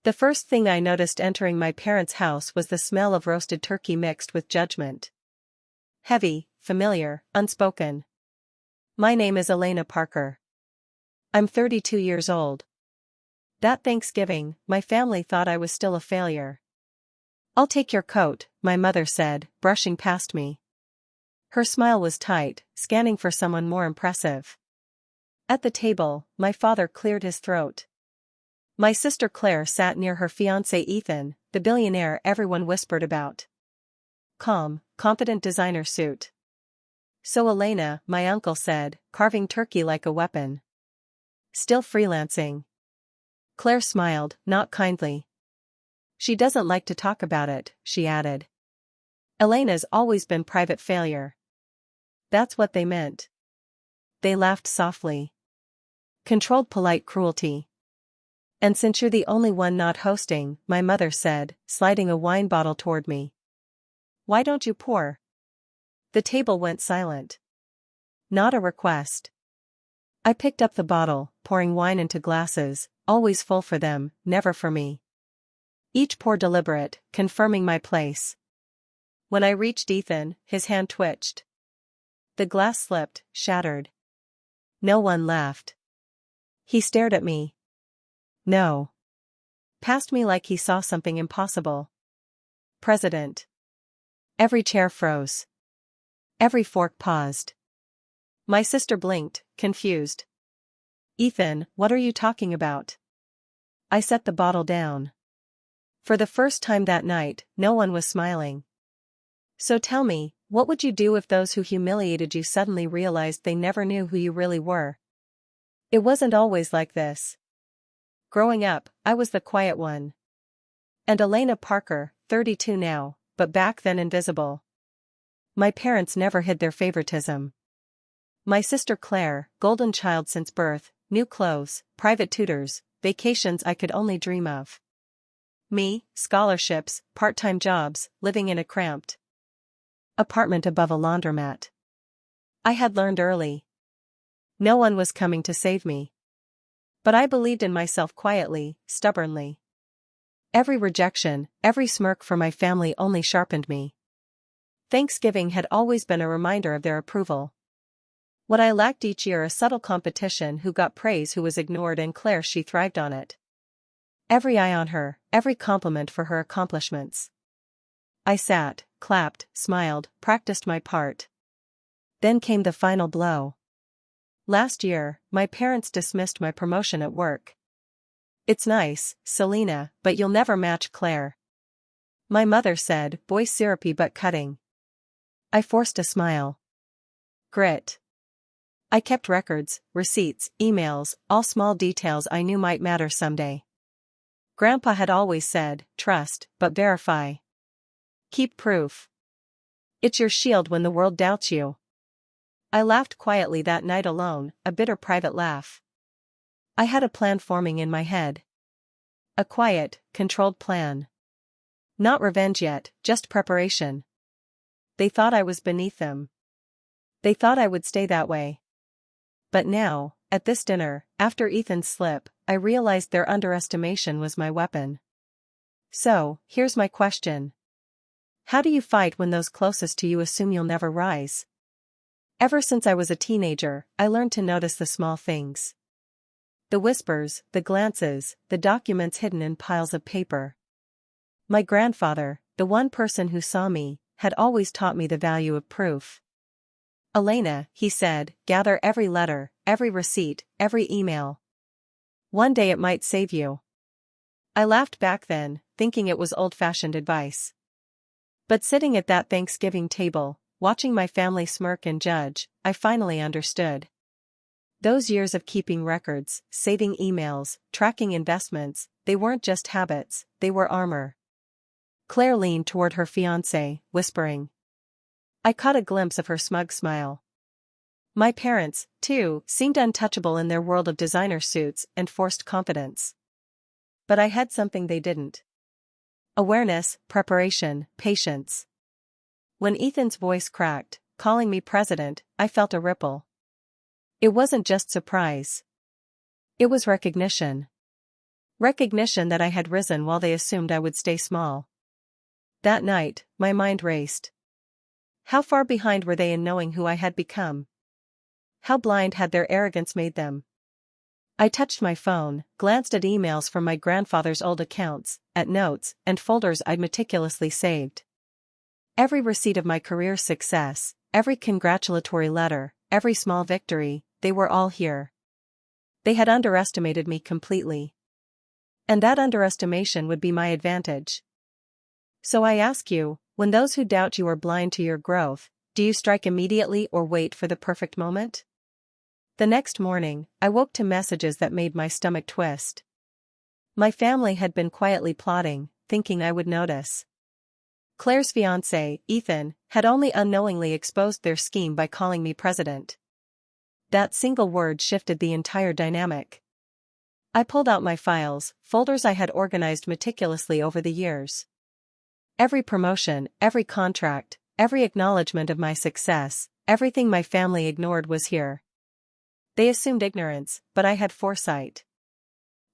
The first thing I noticed entering my parents' house was the smell of roasted turkey mixed with judgment. Heavy, familiar, unspoken. My name is Elena Parker. I'm 32 years old. That Thanksgiving, my family thought I was still a failure. "I'll take your coat," my mother said, brushing past me. Her smile was tight, scanning for someone more impressive. At the table, my father cleared his throat. My sister Claire sat near her fiancé Ethan, the billionaire everyone whispered about. Calm, confident designer suit. "So Elena," my uncle said, carving turkey like a weapon. "Still freelancing?" Claire smiled, not kindly. "She doesn't like to talk about it," she added. "Elena's always been private failure." That's what they meant. They laughed softly. Controlled polite cruelty. "And since you're the only one not hosting," my mother said, sliding a wine bottle toward me. "Why don't you pour?" The table went silent. Not a request. I picked up the bottle, pouring wine into glasses, always full for them, never for me. Each pour deliberate, confirming my place. When I reached Ethan, his hand twitched. The glass slipped, shattered. No one laughed. He stared at me. No. Past me like he saw something impossible. President. Every chair froze. Every fork paused. My sister blinked, confused. "Ethan, what are you talking about?" I set the bottle down. For the first time that night, no one was smiling. "So tell me, what would you do if those who humiliated you suddenly realized they never knew who you really were?" It wasn't always like this. Growing up, I was the quiet one. And Elena Parker, 32 now, but back then invisible. My parents never hid their favoritism. My sister Claire, golden child since birth, new clothes, private tutors, vacations I could only dream of. Me, scholarships, part-time jobs, living in a cramped apartment above a laundromat. I had learned early. No one was coming to save me. But I believed in myself quietly, stubbornly. Every rejection, every smirk from my family only sharpened me. Thanksgiving had always been a reminder of their approval. What I lacked each year, a subtle competition, who got praise, who was ignored, and Claire, she thrived on it. Every eye on her, every compliment for her accomplishments. I sat, clapped, smiled, practiced my part. Then came the final blow. Last year, my parents dismissed my promotion at work. "It's nice, Selena, but you'll never match Claire," my mother said, voice syrupy but cutting. I forced a smile. Grit. I kept records, receipts, emails, all small details I knew might matter someday. Grandpa had always said, "Trust, but verify. Keep proof. It's your shield when the world doubts you." I laughed quietly that night alone, a bitter private laugh. I had a plan forming in my head. A quiet, controlled plan. Not revenge yet, just preparation. They thought I was beneath them. They thought I would stay that way. But now, at this dinner, after Ethan's slip, I realized their underestimation was my weapon. So, here's my question. How do you fight when those closest to you assume you'll never rise? Ever since I was a teenager, I learned to notice the small things. The whispers, the glances, the documents hidden in piles of paper. My grandfather, the one person who saw me, had always taught me the value of proof. "Elena," he said, "gather every letter, every receipt, every email. One day it might save you." I laughed back then, thinking it was old-fashioned advice. But sitting at that Thanksgiving table, watching my family smirk and judge, I finally understood. Those years of keeping records, saving emails, tracking investments, they weren't just habits, they were armor. Claire leaned toward her fiancé, whispering. I caught a glimpse of her smug smile. My parents, too, seemed untouchable in their world of designer suits and forced confidence. But I had something they didn't. Awareness, preparation, patience. When Ethan's voice cracked, calling me president, I felt a ripple. It wasn't just surprise. It was recognition. Recognition that I had risen while they assumed I would stay small. That night, my mind raced. How far behind were they in knowing who I had become? How blind had their arrogance made them? I touched my phone, glanced at emails from my grandfather's old accounts, at notes and folders I'd meticulously saved. Every receipt of my career's success, every congratulatory letter, every small victory, they were all here. They had underestimated me completely. And that underestimation would be my advantage. So I ask you, when those who doubt you are blind to your growth, do you strike immediately or wait for the perfect moment? The next morning, I woke to messages that made my stomach twist. My family had been quietly plotting, thinking I would notice. Claire's fiancé, Ethan, had only unknowingly exposed their scheme by calling me president. That single word shifted the entire dynamic. I pulled out my files, folders I had organized meticulously over the years. Every promotion, every contract, every acknowledgement of my success, everything my family ignored was here. They assumed ignorance, but I had foresight.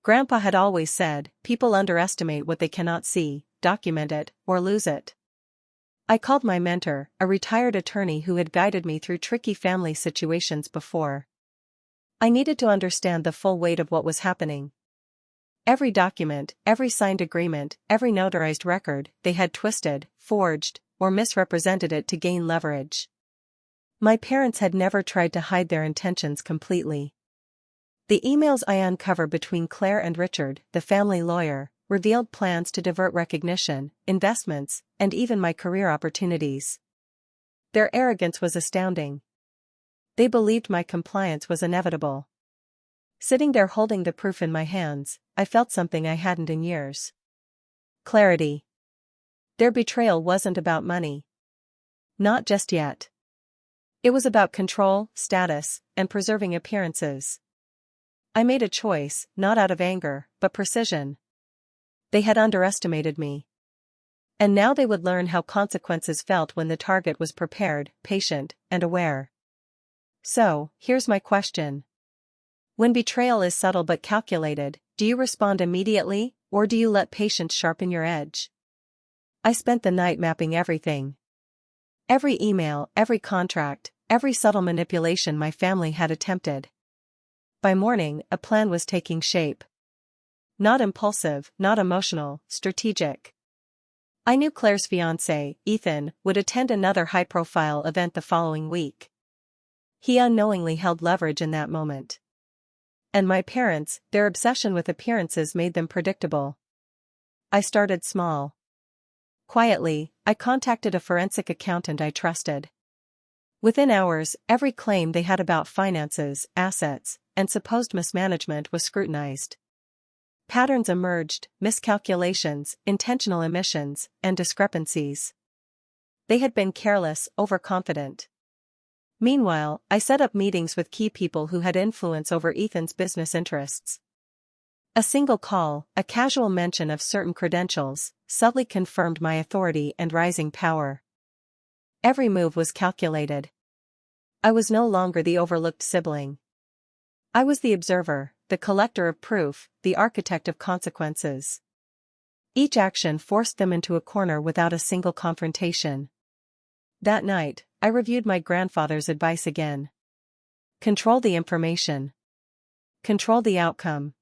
Grandpa had always said, people underestimate what they cannot see, document it, or lose it. I called my mentor, a retired attorney who had guided me through tricky family situations before. I needed to understand the full weight of what was happening. Every document, every signed agreement, every notarized record, they had twisted, forged, or misrepresented it to gain leverage. My parents had never tried to hide their intentions completely. The emails I uncovered between Claire and Richard, the family lawyer, revealed plans to divert recognition, investments, and even my career opportunities. Their arrogance was astounding. They believed my compliance was inevitable. Sitting there holding the proof in my hands, I felt something I hadn't in years. Clarity. Their betrayal wasn't about money. Not just yet. It was about control, status, and preserving appearances. I made a choice, not out of anger, but precision. They had underestimated me. And now they would learn how consequences felt when the target was prepared, patient, and aware. So, here's my question. When betrayal is subtle but calculated, do you respond immediately, or do you let patience sharpen your edge? I spent the night mapping everything. Every email, every contract, every subtle manipulation my family had attempted. By morning, a plan was taking shape. Not impulsive, not emotional, strategic. I knew Claire's fiancé, Ethan, would attend another high-profile event the following week. He unknowingly held leverage in that moment. And my parents, their obsession with appearances made them predictable. I started small. Quietly, I contacted a forensic accountant I trusted. Within hours, every claim they had about finances, assets, and supposed mismanagement was scrutinized. Patterns emerged, miscalculations, intentional omissions, and discrepancies. They had been careless, overconfident. Meanwhile, I set up meetings with key people who had influence over Ethan's business interests. A single call, a casual mention of certain credentials, subtly confirmed my authority and rising power. Every move was calculated. I was no longer the overlooked sibling. I was the observer, the collector of proof, the architect of consequences. Each action forced them into a corner without a single confrontation. That night, I reviewed my grandfather's advice again. Control the information. Control the outcome.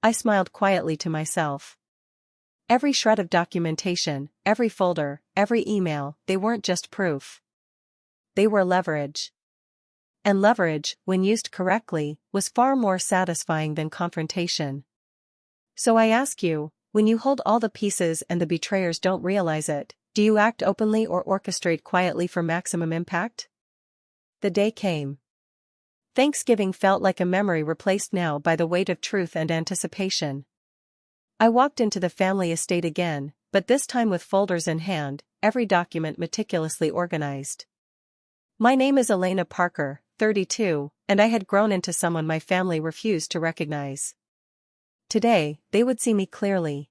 I smiled quietly to myself. Every shred of documentation, every folder, every email, they weren't just proof. They were leverage. And leverage, when used correctly, was far more satisfying than confrontation. So I ask you, when you hold all the pieces and the betrayers don't realize it, do you act openly or orchestrate quietly for maximum impact? The day came. Thanksgiving felt like a memory replaced now by the weight of truth and anticipation. I walked into the family estate again, but this time with folders in hand, every document meticulously organized. My name is Elena Parker, 32, and I had grown into someone my family refused to recognize. Today, they would see me clearly.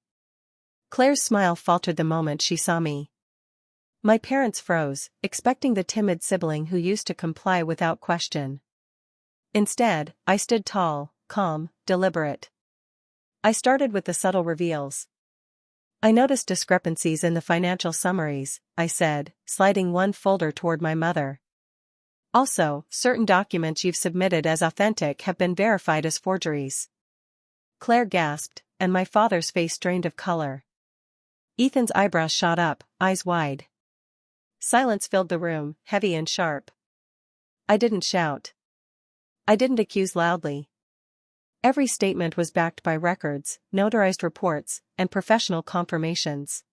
Claire's smile faltered the moment she saw me. My parents froze, expecting the timid sibling who used to comply without question. Instead, I stood tall, calm, deliberate. I started with the subtle reveals. I noticed discrepancies in the financial summaries, I said, sliding one folder toward my mother. Also, certain documents you've submitted as authentic have been verified as forgeries. Claire gasped, and my father's face drained of color. Ethan's eyebrows shot up, eyes wide. Silence filled the room, heavy and sharp. I didn't shout. I didn't accuse loudly. Every statement was backed by records, notarized reports, and professional confirmations.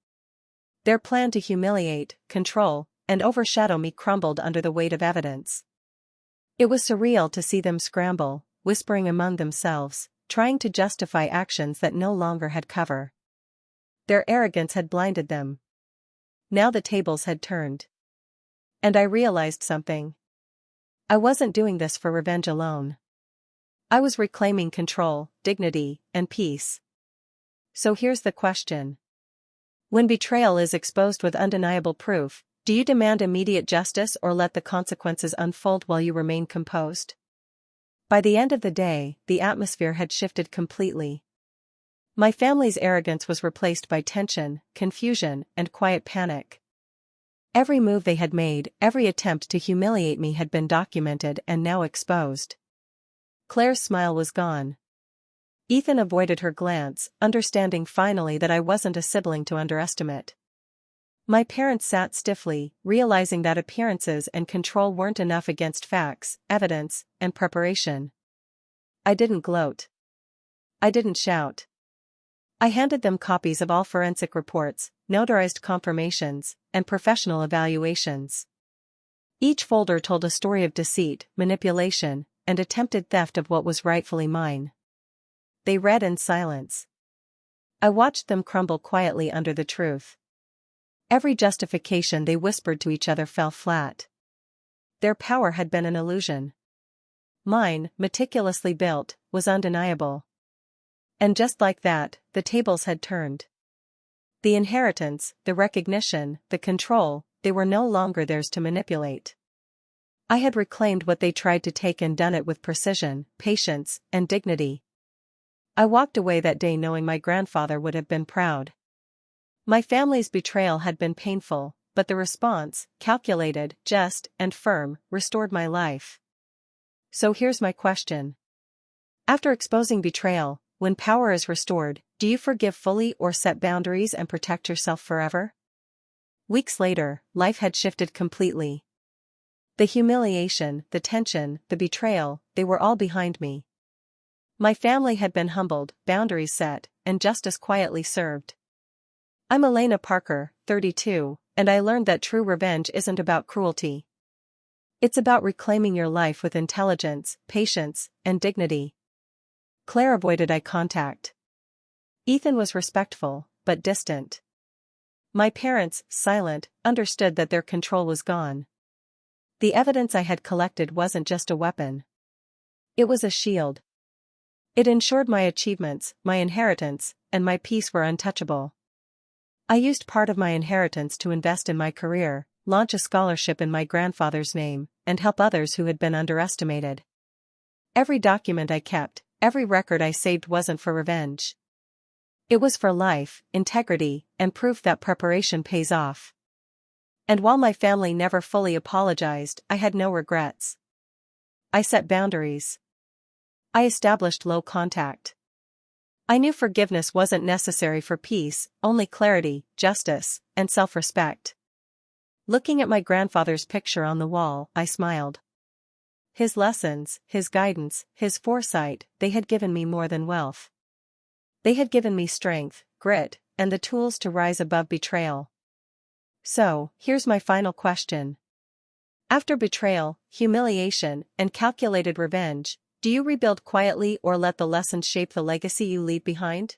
Their plan to humiliate, control, and overshadow me crumbled under the weight of evidence. It was surreal to see them scramble, whispering among themselves, trying to justify actions that no longer had cover. Their arrogance had blinded them. Now the tables had turned. And I realized something. I wasn't doing this for revenge alone. I was reclaiming control, dignity, and peace. So here's the question. When betrayal is exposed with undeniable proof, do you demand immediate justice or let the consequences unfold while you remain composed? By the end of the day, the atmosphere had shifted completely. My family's arrogance was replaced by tension, confusion, and quiet panic. Every move they had made, every attempt to humiliate me had been documented and now exposed. Claire's smile was gone. Ethan avoided her glance, understanding finally that I wasn't a sibling to underestimate. My parents sat stiffly, realizing that appearances and control weren't enough against facts, evidence, and preparation. I didn't gloat. I didn't shout. I handed them copies of all forensic reports, notarized confirmations, and professional evaluations. Each folder told a story of deceit, manipulation, and attempted theft of what was rightfully mine. They read in silence. I watched them crumble quietly under the truth. Every justification they whispered to each other fell flat. Their power had been an illusion. Mine, meticulously built, was undeniable. And just like that, the tables had turned. The inheritance, the recognition, the control, they were no longer theirs to manipulate. I had reclaimed what they tried to take and done it with precision, patience, and dignity. I walked away that day knowing my grandfather would have been proud. My family's betrayal had been painful, but the response, calculated, just, and firm, restored my life. So here's my question. After exposing betrayal, when power is restored, do you forgive fully or set boundaries and protect yourself forever? Weeks later, life had shifted completely. The humiliation, the tension, the betrayal, they were all behind me. My family had been humbled, boundaries set, and justice quietly served. I'm Elena Parker, 32, and I learned that true revenge isn't about cruelty. It's about reclaiming your life with intelligence, patience, and dignity. Claire avoided eye contact. Ethan was respectful, but distant. My parents, silent, understood that their control was gone. The evidence I had collected wasn't just a weapon. It was a shield. It ensured my achievements, my inheritance, and my peace were untouchable. I used part of my inheritance to invest in my career, launch a scholarship in my grandfather's name, and help others who had been underestimated. Every document I kept, every record I saved wasn't for revenge. It was for life, integrity, and proof that preparation pays off. And while my family never fully apologized, I had no regrets. I set boundaries. I established low contact. I knew forgiveness wasn't necessary for peace, only clarity, justice, and self-respect. Looking at my grandfather's picture on the wall, I smiled. His lessons, his guidance, his foresight, they had given me more than wealth. They had given me strength, grit, and the tools to rise above betrayal. So, here's my final question. After betrayal, humiliation, and calculated revenge, do you rebuild quietly or let the lessons shape the legacy you leave behind?